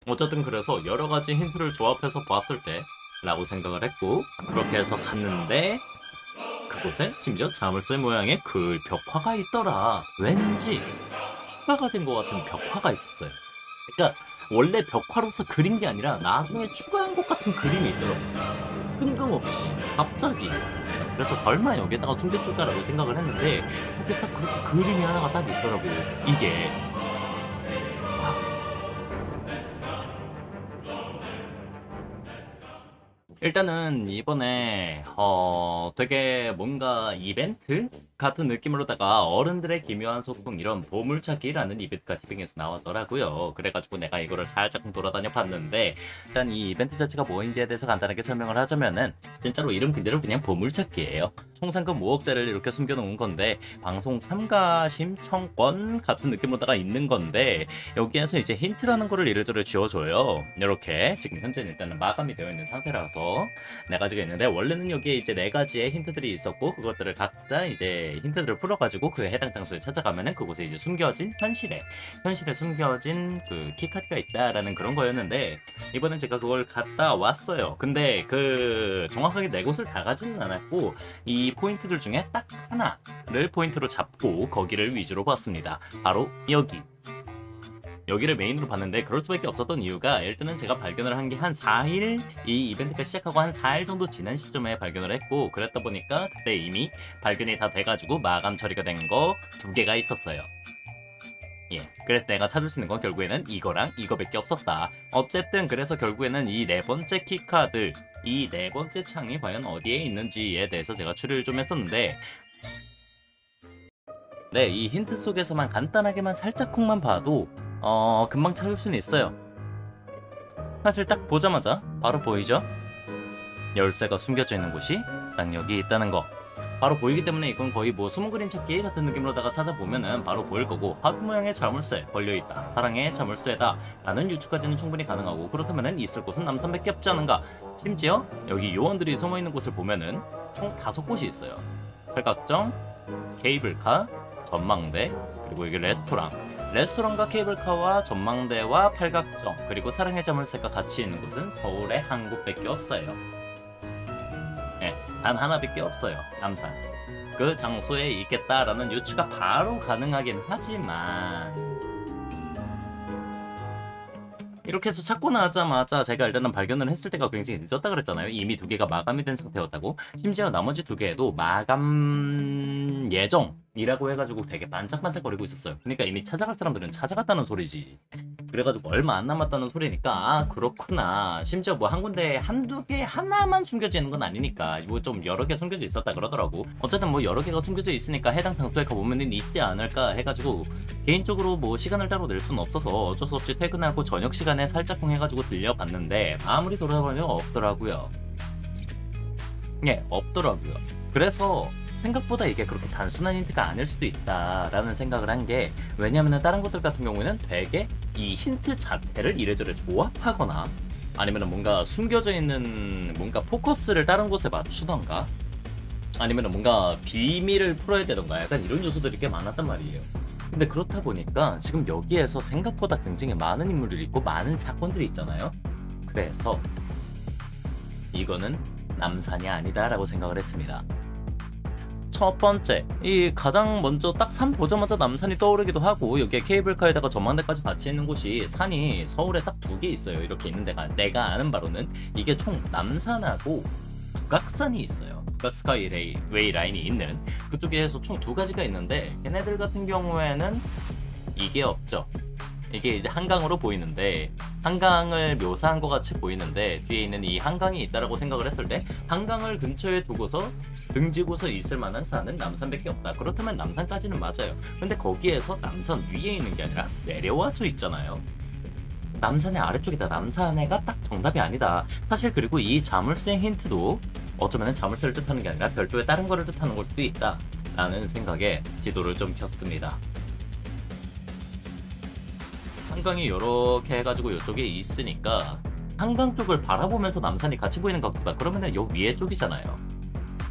어쨌든 그래서 여러가지 힌트를 조합해서 봤을 때 라고 생각을 했고, 그렇게 해서 갔는데 그곳에 심지어 자물쇠 모양의 그 벽화가 있더라. 왠지 추가가 된 것 같은 벽화가 있었어요. 그러니까 원래 벽화로서 그린 게 아니라 나중에 추가한 것 같은 그림이 있더라고요. 뜬금없이 갑자기. 그래서 설마 여기다가 숨겼을까라고 생각을 했는데 거기 딱 그렇게 그림이 하나가 딱 있더라고. 이게 일단은 이번에 되게 뭔가 이벤트 같은 느낌으로다가 어른들의 기묘한 소풍 이런 보물찾기라는 이벤트가 티빙에서 나왔더라고요. 그래가지고 내가 이거를 살짝 돌아다녀 봤는데, 일단 이 이벤트 자체가 뭐인지에 대해서 간단하게 설명을 하자면은 진짜로 이름 그대로 그냥 보물찾기예요. 총 상금 5억짜리를 이렇게 숨겨놓은 건데 방송 참가 심청권 같은 느낌으로다가 있는 건데, 여기에서 이제 힌트라는 거를 이래저래 지어줘요. 이렇게 지금 현재는 일단은 마감이 되어 있는 상태라서 4가지가 있는데, 원래는 여기에 이제 4가지의 힌트들이 있었고 그것들을 각자 이제 힌트들을 풀어가지고 그 해당 장소에 찾아가면은 그곳에 이제 숨겨진 현실에 숨겨진 그 키카드가 있다라는 그런 거였는데, 이번엔 제가 그걸 갔다 왔어요. 근데 그 정확하게 4곳을 다 가지는 않았고 이 포인트들 중에 딱 하나를 포인트로 잡고 거기를 위주로 봤습니다. 바로 여기를 메인으로 봤는데, 그럴 수밖에 없었던 이유가 일단은 제가 발견을 한 게 한 4일, 이 이벤트가 시작하고 한 4일 정도 지난 시점에 발견을 했고, 그랬다 보니까 그때 이미 발견이 다 돼가지고 마감 처리가 된 거 2개가 있었어요. 예, 그래서 내가 찾을 수 있는 건 결국에는 이거랑 이거밖에 없었다. 어쨌든 그래서 결국에는 이 4번째 키카드, 이 4번째 창이 과연 어디에 있는지에 대해서 제가 추리를 좀 했었는데, 네, 이 힌트 속에서만 간단하게만 살짝쿵만 봐도 금방 찾을 수는 있어요. 사실 딱 보자마자 바로 보이죠? 열쇠가 숨겨져 있는 곳이 딱 여기 있다는 거 바로 보이기 때문에 이건 거의 뭐 숨은 그림 찾기 같은 느낌으로다가 찾아보면은 바로 보일 거고, 하트 모양의 자물쇠 걸려있다, 사랑의 자물쇠다 라는 유추까지는 충분히 가능하고, 그렇다면은 있을 곳은 남산밖에 없지 않은가. 심지어 여기 요원들이 숨어있는 곳을 보면은 총 5곳이 있어요. 팔각정, 케이블카, 전망대, 그리고 여기 레스토랑과 케이블카와 전망대와 팔각정, 그리고 사랑의 자물쇠가 같이 있는 곳은 서울에 한 곳밖에 없어요. 네, 단 하나밖에 없어요. 남산. 그 장소에 있겠다라는 유추가 바로 가능하긴 하지만, 이렇게 해서 찾고 나자마자 제가 일단은 발견을 했을 때가 굉장히 늦었다 그랬잖아요. 이미 2개가 마감이 된 상태였다고. 심지어 나머지 2개에도 마감 예정이라고 해가지고 되게 반짝반짝거리고 있었어요. 그러니까 이미 찾아갈 사람들은 찾아갔다는 소리지. 그래가지고 얼마 안 남았다는 소리니까 아 그렇구나. 심지어 뭐 한 군데에 한두 개 하나만 숨겨져 있는 건 아니니까 뭐 좀 여러 개 숨겨져 있었다 그러더라고. 어쨌든 뭐 여러 개가 숨겨져 있으니까 해당 장소에 가보면은 있지 않을까 해가지고, 개인적으로 뭐 시간을 따로 낼 수는 없어서 어쩔 수 없이 퇴근하고 저녁 시간에 살짝쿵 해가지고 들려봤는데 아무리 돌아보면 없더라고요. 예, 없더라고요. 그래서 생각보다 이게 그렇게 단순한 힌트가 아닐 수도 있다라는 생각을 한 게, 왜냐면은 다른 것들 같은 경우에는 되게 이 힌트 자체를 이래저래 조합하거나 아니면은 뭔가 숨겨져 있는 뭔가 포커스를 다른 곳에 맞추던가 아니면은 뭔가 비밀을 풀어야 되던가 약간 이런 요소들이 꽤 많았단 말이에요. 근데 그렇다 보니까 지금 여기에서 생각보다 굉장히 많은 인물들이 있고 많은 사건들이 있잖아요. 그래서 이거는 남산이 아니다 라고 생각을 했습니다. 첫 번째, 이 가장 먼저 딱 산 보자마자 남산이 떠오르기도 하고, 여기에 케이블카에다가 전망대까지 같이 있는 곳이 산이 서울에 딱 2개 있어요. 이렇게 있는 데가, 내가 아는 바로는 이게 총 남산하고 북악산이 있어요. 북악스카이웨이 라인이 있는 그쪽에서 총 2가지가 있는데, 걔네들 같은 경우에는 이게 없죠. 이게 이제 한강으로 보이는데, 한강을 묘사한 것 같이 보이는데 뒤에 있는 이 한강이 있다라고 생각을 했을 때 한강을 근처에 두고서 등지고서 있을 만한 산은 남산밖에 없다. 그렇다면 남산까지는 맞아요. 근데 거기에서 남산 위에 있는 게 아니라 내려와 수 있잖아요. 남산의 아래쪽이다. 남산해가 딱 정답이 아니다. 사실 그리고 이 자물쇠 힌트도 어쩌면 자물쇠를 뜻하는 게 아니라 별도의 다른 거를 뜻하는 걸 수도 있다 라는 생각에 지도를 좀 켰습니다. 한강이 이렇게 해가지고 이쪽에 있으니까 한강 쪽을 바라보면서 남산이 같이 보이는 것 같다. 그러면은 요 위에 쪽이잖아요.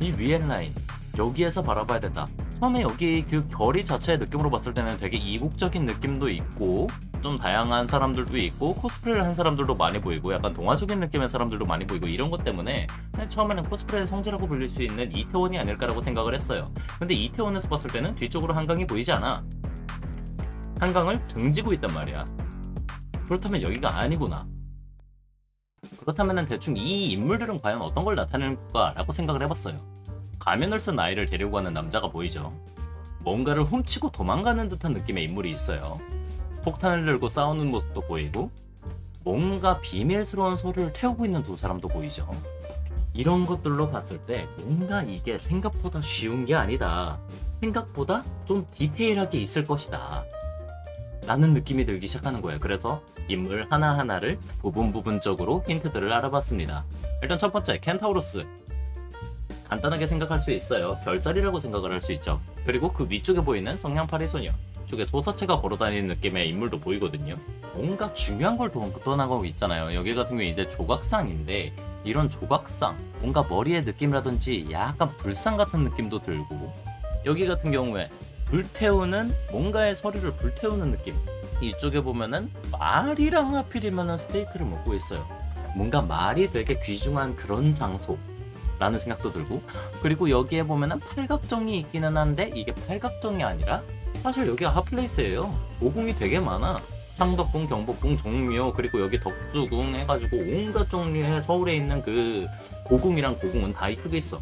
이 위에 라인 여기에서 바라봐야 된다. 처음에 여기 그 결이 자체의 느낌으로 봤을 때는 되게 이국적인 느낌도 있고 좀 다양한 사람들도 있고 코스프레를 한 사람들도 많이 보이고 약간 동화적인 느낌의 사람들도 많이 보이고 이런 것 때문에 처음에는 코스프레의 성지라고 불릴 수 있는 이태원이 아닐까라고 생각을 했어요. 근데 이태원에서 봤을 때는 뒤쪽으로 한강이 보이지 않아. 한강을 등지고 있단 말이야. 그렇다면 여기가 아니구나. 그렇다면 대충 이 인물들은 과연 어떤 걸 나타내는가라고 생각을 해봤어요. 가면을 쓴 아이를 데리고 가는 남자가 보이죠. 뭔가를 훔치고 도망가는 듯한 느낌의 인물이 있어요. 폭탄을 들고 싸우는 모습도 보이고 뭔가 비밀스러운 소리를 태우고 있는 두 사람도 보이죠. 이런 것들로 봤을 때 뭔가 이게 생각보다 쉬운 게 아니다. 생각보다 좀 디테일하게 있을 것이다. 라는 느낌이 들기 시작하는 거예요. 그래서 인물 하나하나를 부분적으로 힌트들을 알아봤습니다. 일단 첫 번째, 켄타우로스. 간단하게 생각할 수 있어요. 별자리라고 생각을 할 수 있죠. 그리고 그 위쪽에 보이는 성냥팔이 소녀. 쪽에 소사체가 걸어다니는 느낌의 인물도 보이거든요. 뭔가 중요한 걸 떠나고 있잖아요. 여기 같은 경우에 이제 조각상인데 이런 조각상, 뭔가 머리의 느낌이라든지 약간 불상 같은 느낌도 들고 여기 같은 경우에 불태우는 뭔가의 서리를 불태우는 느낌. 이쪽에 보면은 말이랑 하필이면은 스테이크를 먹고 있어요. 뭔가 말이 되게 귀중한 그런 장소라는 생각도 들고 그리고 여기에 보면은 팔각정이 있기는 한데 이게 팔각정이 아니라 사실 여기가 핫플레이스예요. 고궁이 되게 많아. 창덕궁, 경복궁, 종묘 그리고 여기 덕수궁 해가지고 온갖 종류의 서울에 있는 그 고궁이랑 고궁은 다 이쪽에 있어.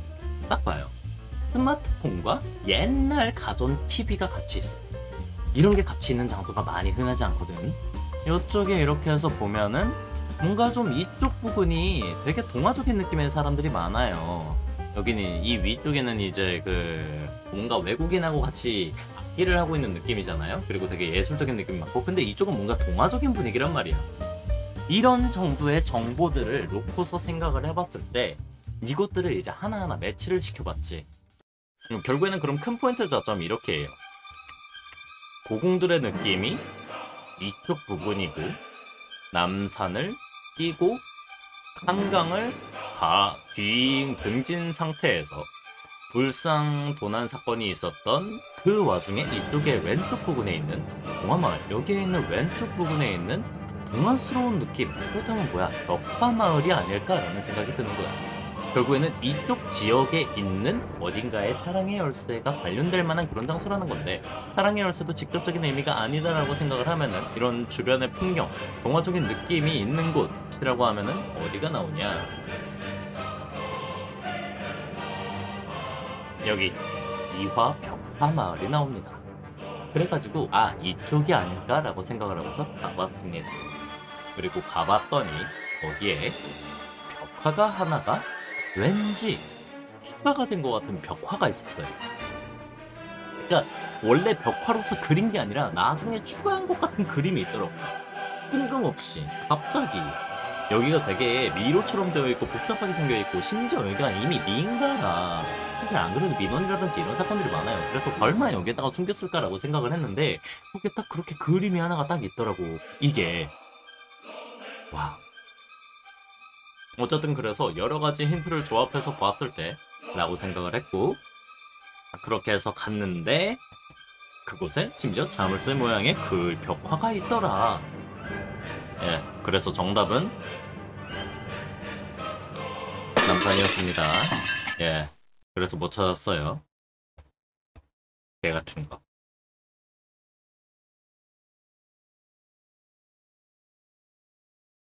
딱 봐요. 스마트폰과 옛날 가전 TV가 같이 있어. 이런 게 같이 있는 장소가 많이 흔하지 않거든. 이쪽에 이렇게 해서 보면은 뭔가 좀 이쪽 부분이 되게 동화적인 느낌의 사람들이 많아요. 여기는 이 위쪽에는 이제 그 뭔가 외국인하고 같이 악기를 하고 있는 느낌이잖아요. 그리고 되게 예술적인 느낌이 많고 근데 이쪽은 뭔가 동화적인 분위기란 말이야. 이런 정도의 정보들을 놓고서 생각을 해봤을 때 이것들을 이제 하나하나 매치를 시켜봤지. 결국에는 그럼 큰 포인트 자점이 이렇게 해요. 고궁들의 느낌이 이쪽 부분이고 남산을 끼고 한강을 다 등진 상태에서 불상 도난 사건이 있었던 그 와중에 이쪽에 왼쪽 부분에 있는 동화마을, 여기에 있는 왼쪽 부분에 있는 동화스러운 느낌. 그렇다면 뭐야? 벽화마을이 아닐까라는 생각이 드는 거야. 결국에는 이쪽 지역에 있는 어딘가에 사랑의 열쇠가 관련될 만한 그런 장소라는 건데 사랑의 열쇠도 직접적인 의미가 아니다라고 생각을 하면은 이런 주변의 풍경, 동화적인 느낌이 있는 곳이라고 하면은 어디가 나오냐? 여기 이화 벽화마을이 나옵니다. 그래가지고 아 이쪽이 아닐까라고 생각을 하고서 가봤습니다. 그리고 가봤더니 거기에 벽화가 하나가 왠지 추가가 된 것 같은 벽화가 있었어요. 그러니까 원래 벽화로서 그린 게 아니라 나중에 추가한 것 같은 그림이 있더라고. 뜬금없이 갑자기 여기가 되게 미로처럼 되어 있고 복잡하게 생겨 있고 심지어 여기가 이미 미인가가 사실 안 그래도 민원이라든지 이런 사건들이 많아요. 그래서 설마 여기에다가 숨겼을까라고 생각을 했는데 그게 딱 그렇게 그림이 하나가 딱 있더라고. 이게 와. 어쨌든 그래서 여러가지 힌트를 조합해서 봤을 때 라고 생각을 했고 그렇게 해서 갔는데 그곳에 심지어 자물쇠 모양의 그 벽화가 있더라. 예, 그래서 정답은 남산이었습니다. 예, 그래서 못 찾았어요. 개 같은 거.